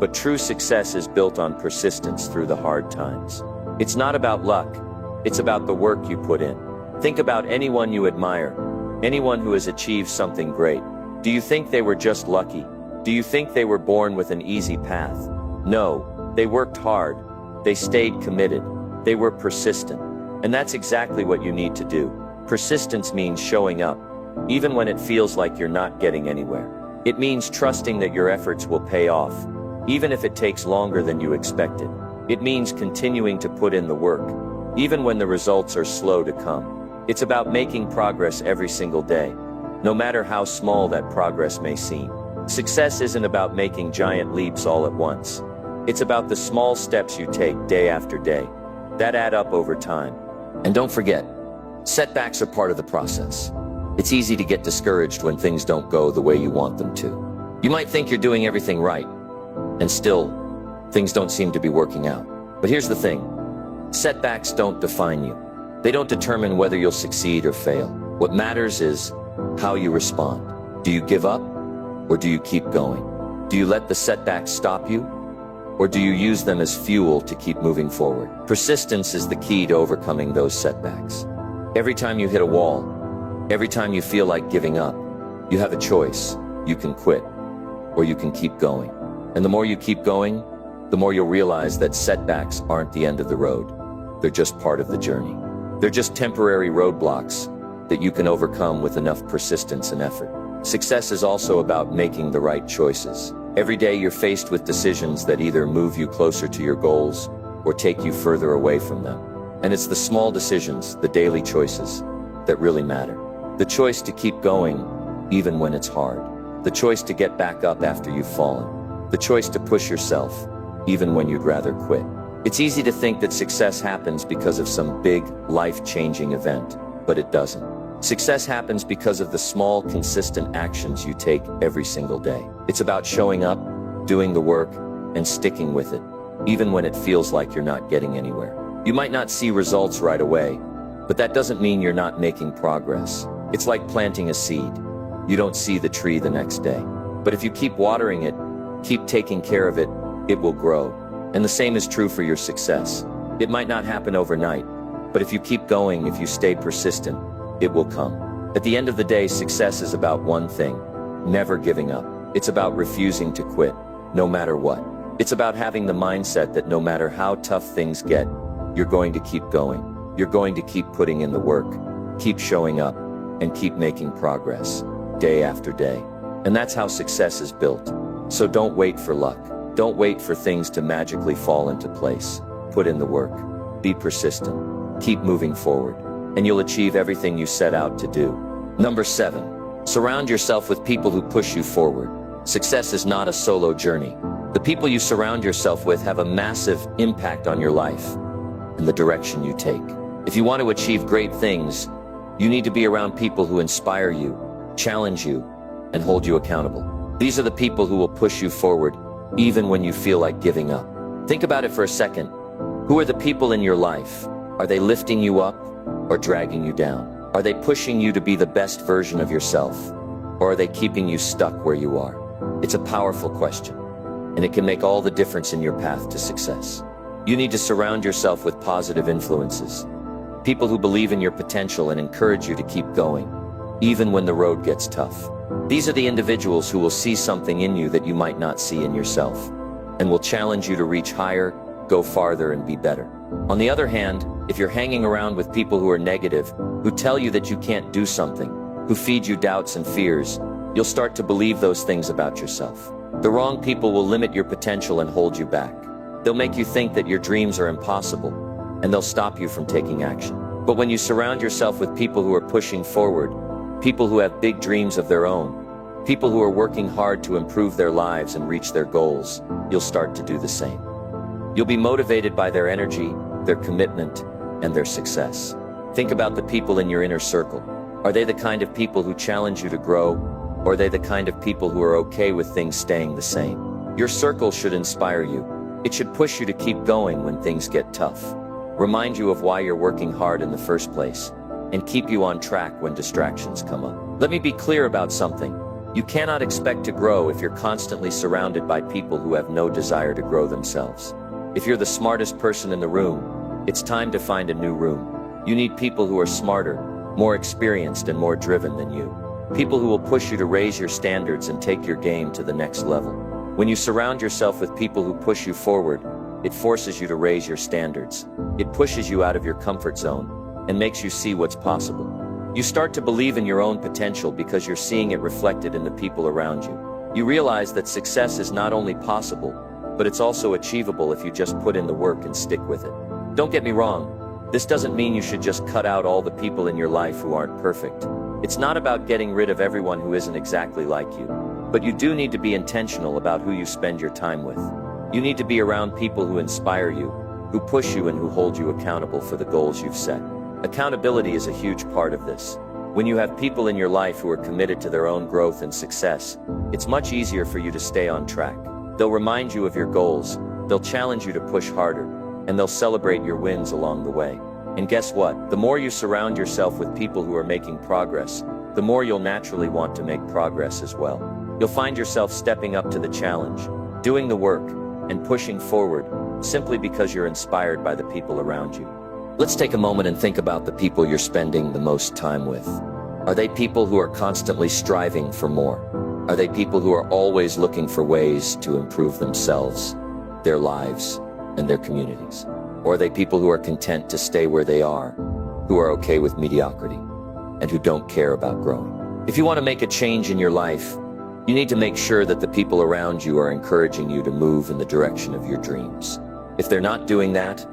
but true success is built on persistence through the hard times. It's not about luck, it's about the work you put in. Think about anyone you admire, anyone who has achieved something great. Do you think they were just lucky? Do you think they were born with an easy path? No, they worked hard, they stayed committed, they were persistent. And that's exactly what you need to do. Persistence means showing up, even when it feels like you're not getting anywhere. It means trusting that your efforts will pay off, even if it takes longer than you expected. It means continuing to put in the work, even when the results are slow to come. It's about making progress every single day, no matter how small that progress may seem. Success isn't about making giant leaps all at once. It's about the small steps you take day after day, that add up over time. And don't forget, setbacks are part of the process. It's easy to get discouraged when things don't go the way you want them to. You might think you're doing everything right, and still, things don't seem to be working out. But here's the thing, setbacks don't define you. They don't determine whether you'll succeed or fail. What matters is how you respond. Do you give up, or do you keep going? Do you let the setbacks stop you, or do you use them as fuel to keep moving forward? Persistence is the key to overcoming those setbacks. Every time you hit a wall, every time you feel like giving up, you have a choice. You can quit, or you can keep going. And the more you keep going, the more you'll realize that setbacks aren't the end of the road. They're just part of the journey. They're just temporary roadblocks that you can overcome with enough persistence and effort. Success is also about making the right choices. Every day you're faced with decisions that either move you closer to your goals or take you further away from them. And it's the small decisions, the daily choices, that really matter. The choice to keep going even when it's hard. The choice to get back up after you've fallen. The choice to push yourself even when you'd rather quit. It's easy to think that success happens because of some big, life-changing event, but it doesn't. Success happens because of the small, consistent actions you take every single day. It's about showing up, doing the work, and sticking with it, even when it feels like you're not getting anywhere. You might not see results right away, but that doesn't mean you're not making progress. It's like planting a seed. you don't see the tree the next day. But if you keep watering it, keep taking care of it, it will grow. And the same is true for your success. It might not happen overnight, but if you keep going, if you stay persistent, it will come. At the end of the day, success is about one thing: never giving up. It's about refusing to quit, no matter what. It's about having the mindset that no matter how tough things get, you're going to keep going. You're going to keep putting in the work, keep showing up, and keep making progress, day after day. And that's how success is built. So don't wait for luck. Don't wait for things to magically fall into place. Put in the work. Be persistent. Keep moving forward, and you'll achieve everything you set out to do. Number 7, surround yourself with people who push you forward. Success is not a solo journey. The people you surround yourself with have a massive impact on your life and the direction you take. If you want to achieve great things, you need to be around people who inspire you, challenge you, and hold you accountable. These are the people who will push you forward, even when you feel like giving up. Think about it for a second. Who are the people in your life? Are they lifting you up or dragging you down? Are they pushing you to be the best version of yourself? Or are they keeping you stuck where you are? It's a powerful question, and it can make all the difference in your path to success. You need to surround yourself with positive influences. People who believe in your potential and encourage you to keep going, even when the road gets tough. These are the individuals who will see something in you that you might not see in yourself, and will challenge you to reach higher, go farther, and be better. On the other hand, if you're hanging around with people who are negative, who tell you that you can't do something, who feed you doubts and fears, you'll start to believe those things about yourself. The wrong people will limit your potential and hold you back. They'll make you think that your dreams are impossible, and they'll stop you from taking action. But when you surround yourself with people who are pushing forward, people who have big dreams of their own, people who are working hard to improve their lives and reach their goals, you'll start to do the same. You'll be motivated by their energy, their commitment, and their success. Think about the people in your inner circle. Are they the kind of people who challenge you to grow, or are they the kind of people who are okay with things staying the same? Your circle should inspire you. It should push you to keep going when things get tough, remind you of why you're working hard in the first place, and keep you on track when distractions come up. Let me be clear about something. You cannot expect to grow if you're constantly surrounded by people who have no desire to grow themselves. If you're the smartest person in the room, it's time to find a new room. You need people who are smarter, more experienced, and more driven than you. People who will push you to raise your standards and take your game to the next level. When you surround yourself with people who push you forward, it forces you to raise your standards. It pushes you out of your comfort zone and makes you see what's possible. You start to believe in your own potential because you're seeing it reflected in the people around you. You realize that success is not only possible, but it's also achievable if you just put in the work and stick with it. Don't get me wrong, this doesn't mean you should just cut out all the people in your life who aren't perfect. It's not about getting rid of everyone who isn't exactly like you. But you do need to be intentional about who you spend your time with. You need to be around people who inspire you, who push you, and who hold you accountable for the goals you've set. Accountability is a huge part of this. When you have people in your life who are committed to their own growth and success, it's much easier for you to stay on track. They'll remind you of your goals, they'll challenge you to push harder, and they'll celebrate your wins along the way. And guess what? The more you surround yourself with people who are making progress, the more you'll naturally want to make progress as well. You'll find yourself stepping up to the challenge, doing the work, and pushing forward, simply because you're inspired by the people around you. Let's take a moment and think about the people you're spending the most time with. Are they people who are constantly striving for more? Are they people who are always looking for ways to improve themselves, their lives, and their communities? Or are they people who are content to stay where they are, who are okay with mediocrity, and who don't care about growing? If you want to make a change in your life, you need to make sure that the people around you are encouraging you to move in the direction of your dreams. If they're not doing that,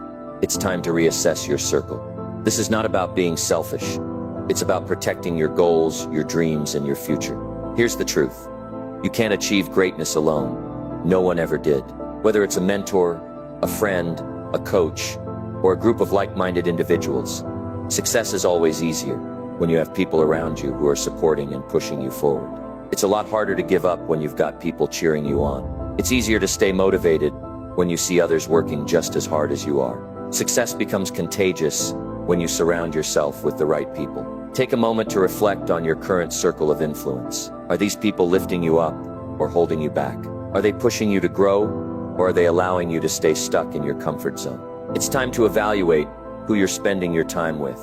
it's time to reassess your circle. This is not about being selfish. It's about protecting your goals, your dreams, and your future. Here's the truth. You can't achieve greatness alone. No one ever did. Whether it's a mentor, a friend, a coach, or a group of like-minded individuals, success is always easier when you have people around you who are supporting and pushing you forward. It's a lot harder to give up when you've got people cheering you on. It's easier to stay motivated when you see others working just as hard as you are. Success becomes contagious when you surround yourself with the right people. Take a moment to reflect on your current circle of influence. Are these people lifting you up or holding you back? Are they pushing you to grow, or are they allowing you to stay stuck in your comfort zone? It's time to evaluate who you're spending your time with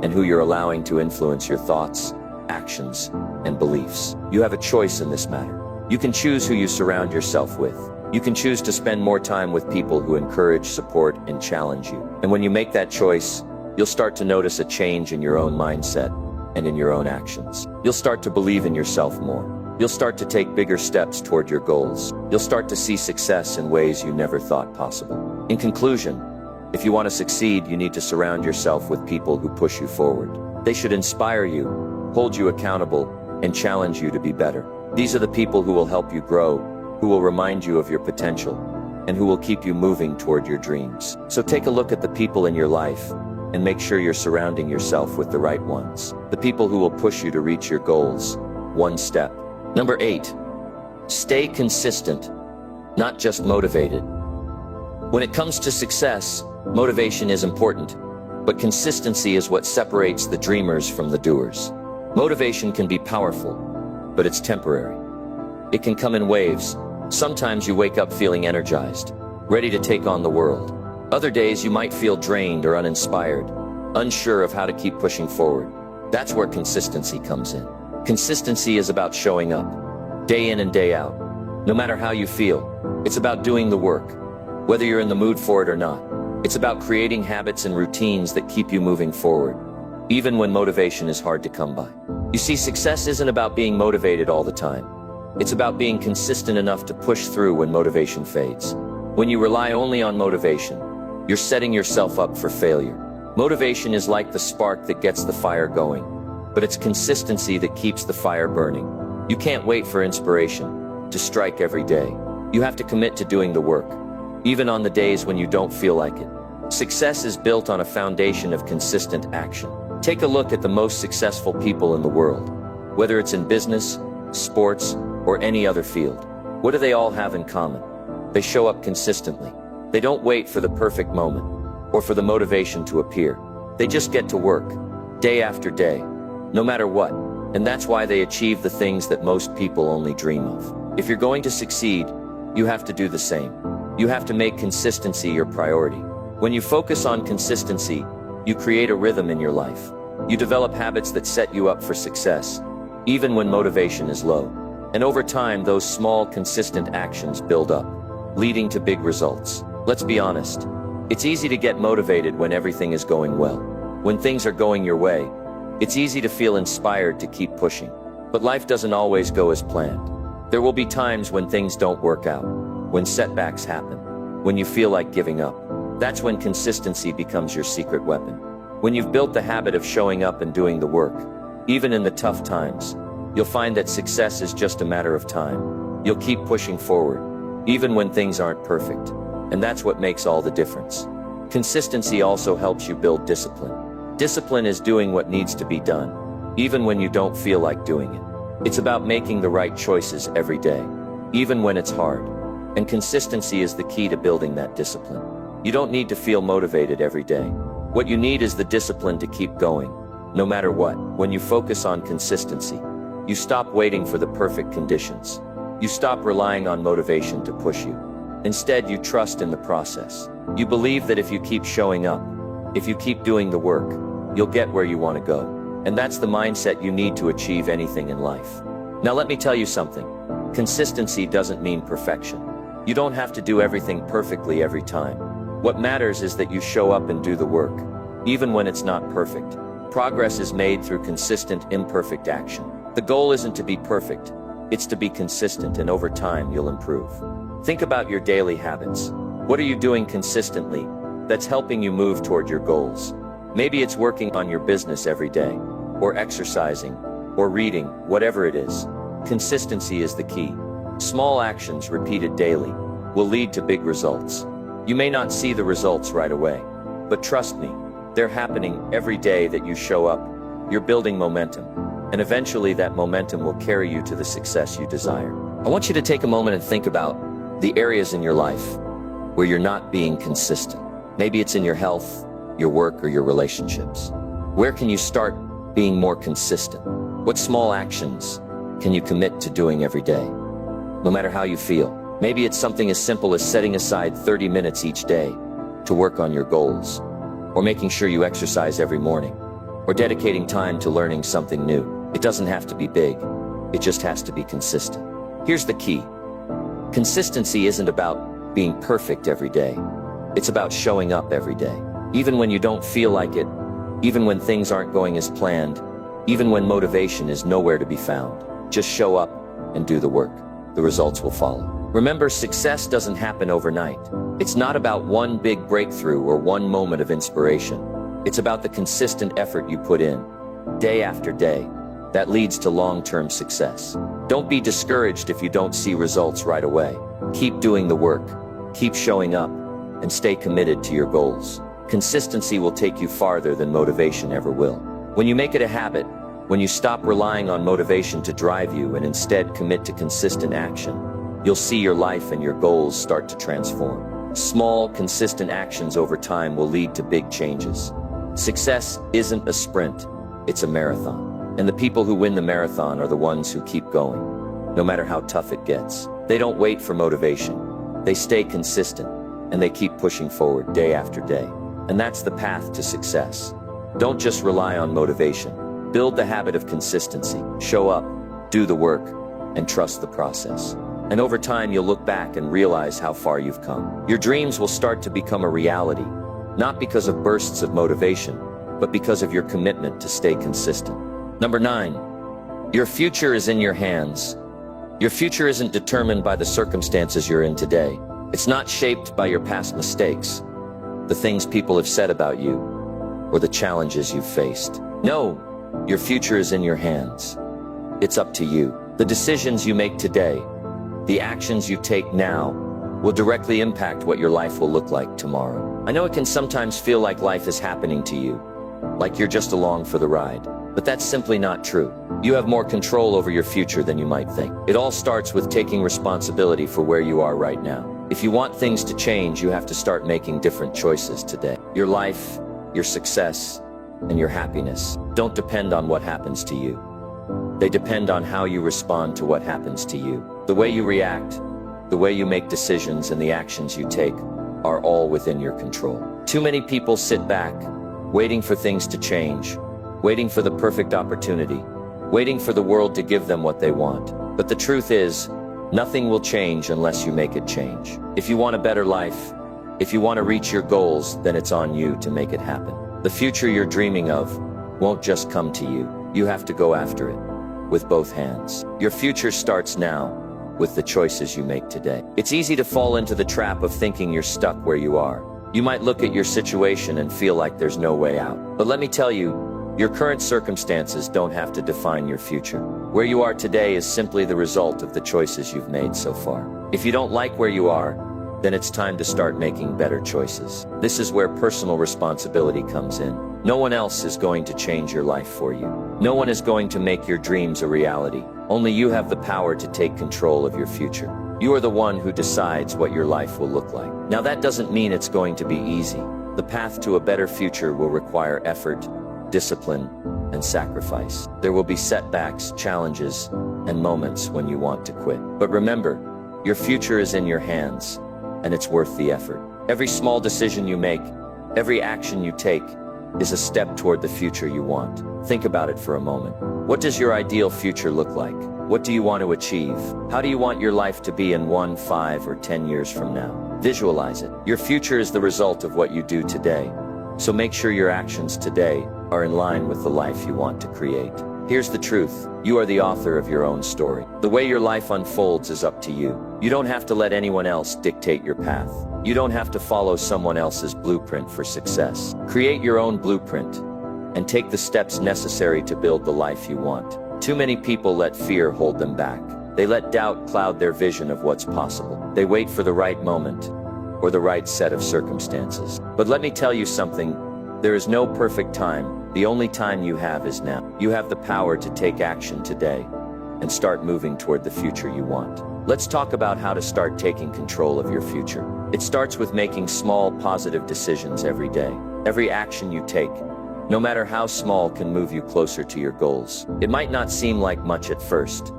and who you're allowing to influence your thoughts, actions, and beliefs. You have a choice in this matter. You can choose who you surround yourself with. You can choose to spend more time with people who encourage, support, and challenge you. And when you make that choice, you'll start to notice a change in your own mindset and in your own actions. You'll start to believe in yourself more. You'll start to take bigger steps toward your goals. You'll start to see success in ways you never thought possible. In conclusion, if you want to succeed, you need to surround yourself with people who push you forward. They should inspire you, hold you accountable, and challenge you to be better. These are the people who will help you grow, who will remind you of your potential, and who will keep you moving toward your dreams. So take a look at the people in your life and make sure you're surrounding yourself with the right ones. The people who will push you to reach your goals, one step. Number 8, stay consistent, not just motivated. When it comes to success, motivation is important, but consistency is what separates the dreamers from the doers. Motivation can be powerful, but it's temporary. It can come in waves. Sometimes you wake up feeling energized, ready to take on the world. Other days you might feel drained or uninspired, unsure of how to keep pushing forward. That's where consistency comes in. Consistency is about showing up, day in and day out. No matter how you feel, it's about doing the work, whether you're in the mood for it or not. It's about creating habits and routines that keep you moving forward, even when motivation is hard to come by. You see, success isn't about being motivated all the time. It's about being consistent enough to push through when motivation fades. When you rely only on motivation, you're setting yourself up for failure. Motivation is like the spark that gets the fire going, but it's consistency that keeps the fire burning. You can't wait for inspiration to strike every day. You have to commit to doing the work, even on the days when you don't feel like it. Success is built on a foundation of consistent action. Take a look at the most successful people in the world, whether it's in business, sports, or any other field. What do they all have in common? They show up consistently. They don't wait for the perfect moment or for the motivation to appear. They just get to work, day after day, no matter what. And that's why they achieve the things that most people only dream of. If you're going to succeed, you have to do the same. You have to make consistency your priority. When you focus on consistency, you create a rhythm in your life. You develop habits that set you up for success, even when motivation is low. And over time, those small, consistent actions build up, leading to big results. Let's be honest. It's easy to get motivated when everything is going well. When things are going your way, it's easy to feel inspired to keep pushing. But life doesn't always go as planned. There will be times when things don't work out, when setbacks happen, when you feel like giving up. That's when consistency becomes your secret weapon. When you've built the habit of showing up and doing the work, even in the tough times, you'll find that success is just a matter of time. You'll keep pushing forward, even when things aren't perfect. And that's what makes all the difference. Consistency also helps you build discipline. Discipline is doing what needs to be done, even when you don't feel like doing it. It's about making the right choices every day, even when it's hard. And consistency is the key to building that discipline. You don't need to feel motivated every day. What you need is the discipline to keep going, no matter what. When you focus on consistency, you stop waiting for the perfect conditions. You stop relying on motivation to push you. Instead, you trust in the process. You believe that if you keep showing up, if you keep doing the work, you'll get where you want to go. And that's the mindset you need to achieve anything in life. Now let me tell you something. Consistency doesn't mean perfection. You don't have to do everything perfectly every time. What matters is that you show up and do the work, even when it's not perfect. Progress is made through consistent, imperfect action. The goal isn't to be perfect, it's to be consistent, and over time you'll improve. Think about your daily habits. What are you doing consistently that's helping you move toward your goals? Maybe it's working on your business every day, or exercising, or reading, whatever it is. Consistency is the key. Small actions repeated daily will lead to big results. You may not see the results right away, but trust me, they're happening every day that you show up. You're building momentum, and eventually that momentum will carry you to the success you desire. I want you to take a moment and think about the areas in your life where you're not being consistent. Maybe it's in your health, your work, or your relationships. Where can you start being more consistent. What small actions can you commit to doing every day, no matter how you feel? Maybe it's something as simple as setting aside 30 minutes each day to work on your goals, or making sure you exercise every morning, or dedicating time to learning something new. It doesn't have to be big, it just has to be consistent. Here's the key. Consistency isn't about being perfect every day. It's about showing up every day. Even when you don't feel like it, even when things aren't going as planned, even when motivation is nowhere to be found. Just show up and do the work. The results will follow. Remember, success doesn't happen overnight. It's not about one big breakthrough or one moment of inspiration. It's about the consistent effort you put in, day after day, that leads to long-term success. Don't be discouraged if you don't see results right away. Keep doing the work, keep showing up, and stay committed to your goals. Consistency will take you farther than motivation ever will. When you make it a habit, when you stop relying on motivation to drive you and instead commit to consistent action, you'll see your life and your goals start to transform. Small, consistent actions over time will lead to big changes. Success isn't a sprint, it's a marathon. And the people who win the marathon are the ones who keep going, no matter how tough it gets. They don't wait for motivation. They stay consistent, and they keep pushing forward day after day. And that's the path to success. Don't just rely on motivation. Build the habit of consistency. Show up, do the work, and trust the process. And over time, you'll look back and realize how far you've come. Your dreams will start to become a reality, not because of bursts of motivation, but because of your commitment to stay consistent. Number 9, your future is in your hands. Your future isn't determined by the circumstances you're in today. It's not shaped by your past mistakes, the things people have said about you, or the challenges you've faced. No, your future is in your hands. It's up to you. The decisions you make today, the actions you take now, will directly impact what your life will look like tomorrow. I know it can sometimes feel like life is happening to you, like you're just along for the ride. But that's simply not true. You have more control over your future than you might think. It all starts with taking responsibility for where you are right now. If you want things to change, you have to start making different choices today. Your life, your success, and your happiness don't depend on what happens to you. They depend on how you respond to what happens to you. The way you react, the way you make decisions, and the actions you take are all within your control. Too many people sit back, waiting for things to change, waiting for the perfect opportunity, waiting for the world to give them what they want. But the truth is, nothing will change unless you make it change. If you want a better life, if you want to reach your goals, then it's on you to make it happen. The future you're dreaming of won't just come to you. You have to go after it with both hands. Your future starts now with the choices you make today. It's easy to fall into the trap of thinking you're stuck where you are. You might look at your situation and feel like there's no way out. But let me tell you, your current circumstances don't have to define your future. Where you are today is simply the result of the choices you've made so far. If you don't like where you are, then it's time to start making better choices. This is where personal responsibility comes in. No one else is going to change your life for you. No one is going to make your dreams a reality. Only you have the power to take control of your future. You are the one who decides what your life will look like. Now, that doesn't mean it's going to be easy. The path to a better future will require effort, discipline, and sacrifice. There will be setbacks, challenges, and moments when you want to quit. But remember, your future is in your hands, and it's worth the effort. Every small decision you make, every action you take, is a step toward the future you want. Think about it for a moment. What does your ideal future look like? What do you want to achieve? How do you want your life to be in 1, 5, or 10 years from now? Visualize it. Your future is the result of what you do today. So make sure your actions today are in line with the life you want to create. Here's the truth. You are the author of your own story. The way your life unfolds is up to you. You don't have to let anyone else dictate your path. You don't have to follow someone else's blueprint for success. Create your own blueprint and take the steps necessary to build the life you want. Too many people let fear hold them back. They let doubt cloud their vision of what's possible. They wait for the right moment or the right set of circumstances. But let me tell you something. There is no perfect time. The only time you have is now. You have the power to take action today and start moving toward the future you want. Let's talk about how to start taking control of your future. It starts with making small, positive decisions every day. Every action you take, no matter how small, can move you closer to your goals. It might not seem like much at first,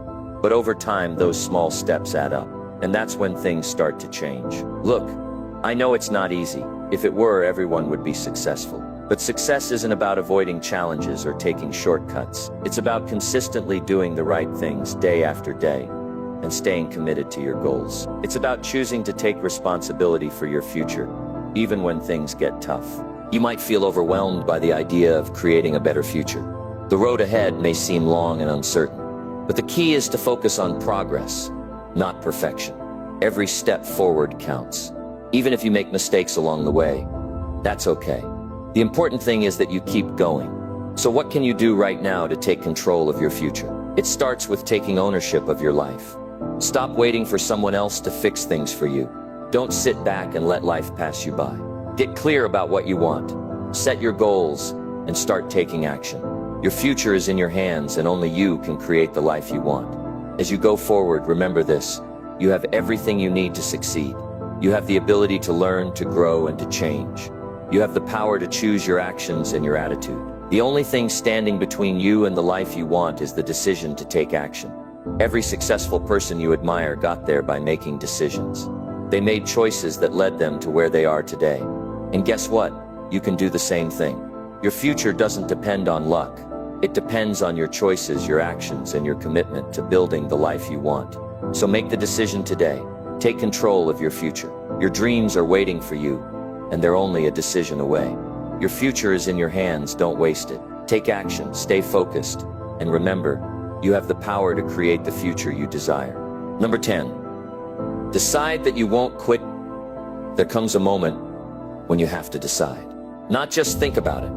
but over time, those small steps add up. And that's when things start to change. Look, I know it's not easy. If it were, everyone would be successful. But success isn't about avoiding challenges or taking shortcuts. It's about consistently doing the right things day after day and staying committed to your goals. It's about choosing to take responsibility for your future, even when things get tough. You might feel overwhelmed by the idea of creating a better future. The road ahead may seem long and uncertain, but the key is to focus on progress, not perfection. Every step forward counts. Even if you make mistakes along the way, that's okay. The important thing is that you keep going. So what can you do right now to take control of your future? It starts with taking ownership of your life. Stop waiting for someone else to fix things for you. Don't sit back and let life pass you by. Get clear about what you want. Set your goals and start taking action. Your future is in your hands, and only you can create the life you want. As you go forward, remember this: you have everything you need to succeed. You have the ability to learn, to grow, and to change. You have the power to choose your actions and your attitude. The only thing standing between you and the life you want is the decision to take action. Every successful person you admire got there by making decisions. They made choices that led them to where they are today. And guess what? You can do the same thing. Your future doesn't depend on luck. It depends on your choices, your actions, and your commitment to building the life you want. So make the decision today. Take control of your future. Your dreams are waiting for you, and they're only a decision away. Your future is in your hands, don't waste it. Take action, stay focused, and remember, you have the power to create the future you desire. Number 10, decide that you won't quit. There comes a moment when you have to decide. Not just think about it,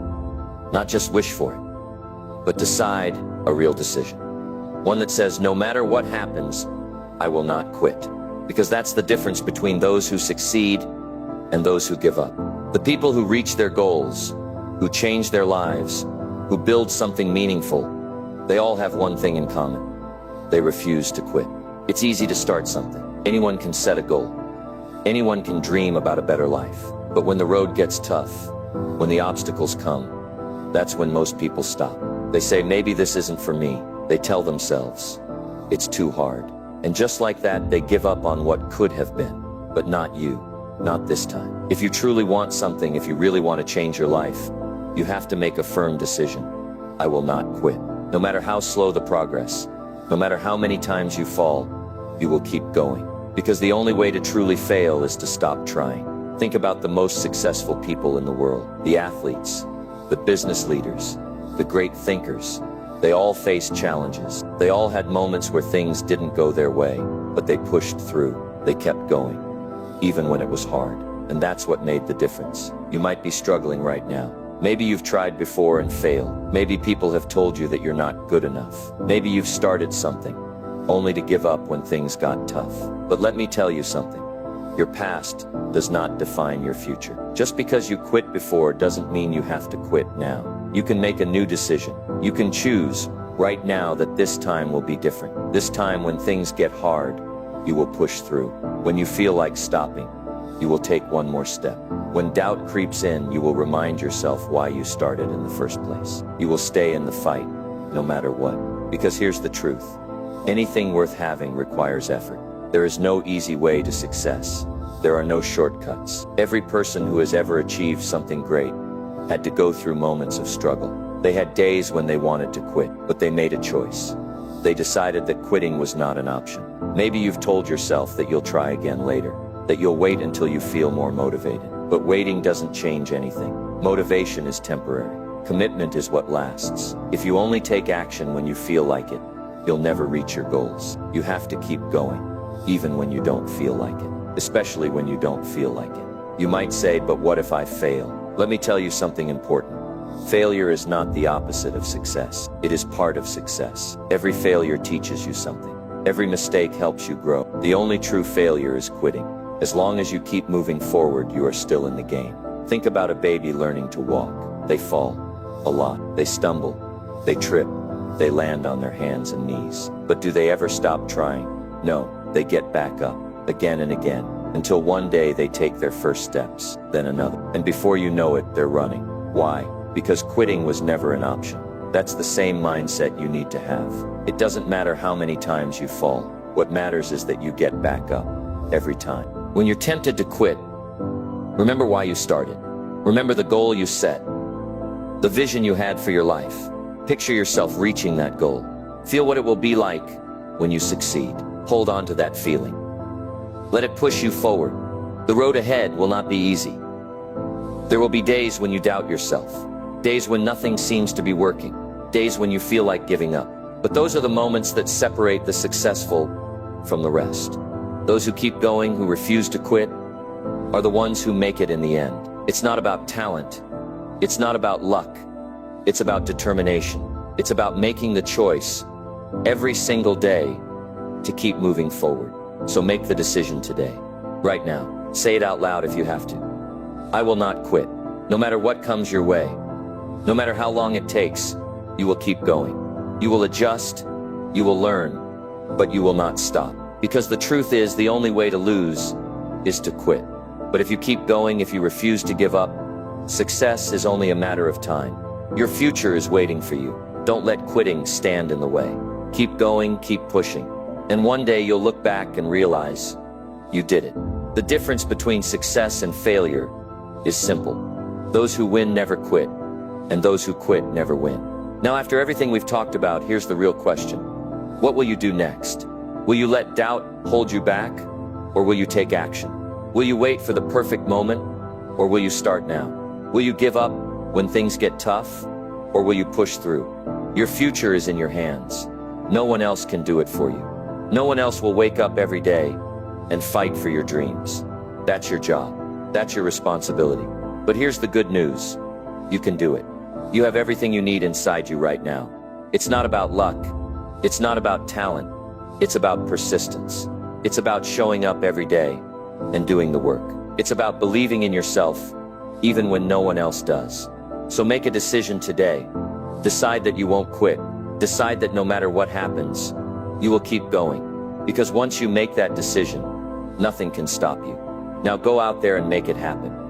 not just wish for it, but decide a real decision. One that says, no matter what happens, I will not quit. Because that's the difference between those who succeed and those who give up. The people who reach their goals, who change their lives, who build something meaningful, they all have one thing in common: they refuse to quit. It's easy to start something. Anyone can set a goal. Anyone can dream about a better life. But when the road gets tough, when the obstacles come, that's when most people stop. They say, maybe this isn't for me. They tell themselves, it's too hard. And just like that, they give up on what could have been. But not you. Not this time. If you truly want something, if you really want to change your life, you have to make a firm decision. I will not quit. No matter how slow the progress, no matter how many times you fall, you will keep going. Because the only way to truly fail is to stop trying. Think about the most successful people in the world. The athletes, the business leaders, the great thinkers. They all faced challenges. They all had moments where things didn't go their way, but they pushed through. They kept going, even when it was hard. And that's what made the difference. You might be struggling right now. Maybe you've tried before and failed. Maybe people have told you that you're not good enough. Maybe you've started something, only to give up when things got tough. But let me tell you something. Your past does not define your future. Just because you quit before doesn't mean you have to quit now. You can make a new decision. You can choose right now that this time will be different. This time, when things get hard, you will push through. When you feel like stopping, you will take one more step. When doubt creeps in, you will remind yourself why you started in the first place. You will stay in the fight, no matter what. Because here's the truth. Anything worth having requires effort. There is no easy way to success. There are no shortcuts. Every person who has ever achieved something great had to go through moments of struggle. They had days when they wanted to quit, but they made a choice. They decided that quitting was not an option. Maybe you've told yourself that you'll try again later, that you'll wait until you feel more motivated. But waiting doesn't change anything. Motivation is temporary. Commitment is what lasts. If you only take action when you feel like it, you'll never reach your goals. You have to keep going, even when you don't feel like it, especially when you don't feel like it. You might say, but what if I fail? Let me tell you something important. Failure is not the opposite of success. It is part of success. Every failure teaches you something. Every mistake helps you grow. The only true failure is quitting. As long as you keep moving forward, you are still in the game. Think about a baby learning to walk. They fall a lot. They stumble. They trip. They land on their hands and knees. But do they ever stop trying? No, they get back up again and again, until one day they take their first steps, then another. And before you know it, they're running. Why? because quitting was never an option. That's the same mindset you need to have. It doesn't matter how many times you fall. What matters is that you get back up every time. When you're tempted to quit, remember why you started. Remember the goal you set, the vision you had for your life. Picture yourself reaching that goal. Feel what it will be like when you succeed. Hold on to that feeling. Let it push you forward. The road ahead will not be easy. There will be days when you doubt yourself, days when nothing seems to be working, days when you feel like giving up. But those are the moments that separate the successful from the rest. Those who keep going, who refuse to quit, are the ones who make it in the end. It's not about talent. It's not about luck. It's about determination. It's about making the choice every single day to keep moving forward. So make the decision today, right now. Say it out loud if you have to. I will not quit. No matter what comes your way, no matter how long it takes, you will keep going. You will adjust, you will learn, but you will not stop. Because the truth is, the only way to lose is to quit. But if you keep going, if you refuse to give up, success is only a matter of time. Your future is waiting for you. Don't let quitting stand in the way. Keep going, keep pushing. And one day you'll look back and realize you did it. The difference between success and failure is simple. Those who win never quit, and those who quit never win. Now, after everything we've talked about, here's the real question. What will you do next? Will you let doubt hold you back, or will you take action? Will you wait for the perfect moment, or will you start now? Will you give up when things get tough, or will you push through? Your future is in your hands. No one else can do it for you. No one else will wake up every day and fight for your dreams. That's your job. That's your responsibility. But here's the good news. You can do it. You have everything you need inside you right now. It's not about luck. It's not about talent. It's about persistence. It's about showing up every day and doing the work. It's about believing in yourself even when no one else does. So make a decision today. Decide that you won't quit. Decide that no matter what happens, you will keep going. Because once you make that decision, nothing can stop you. Now go out there and make it happen.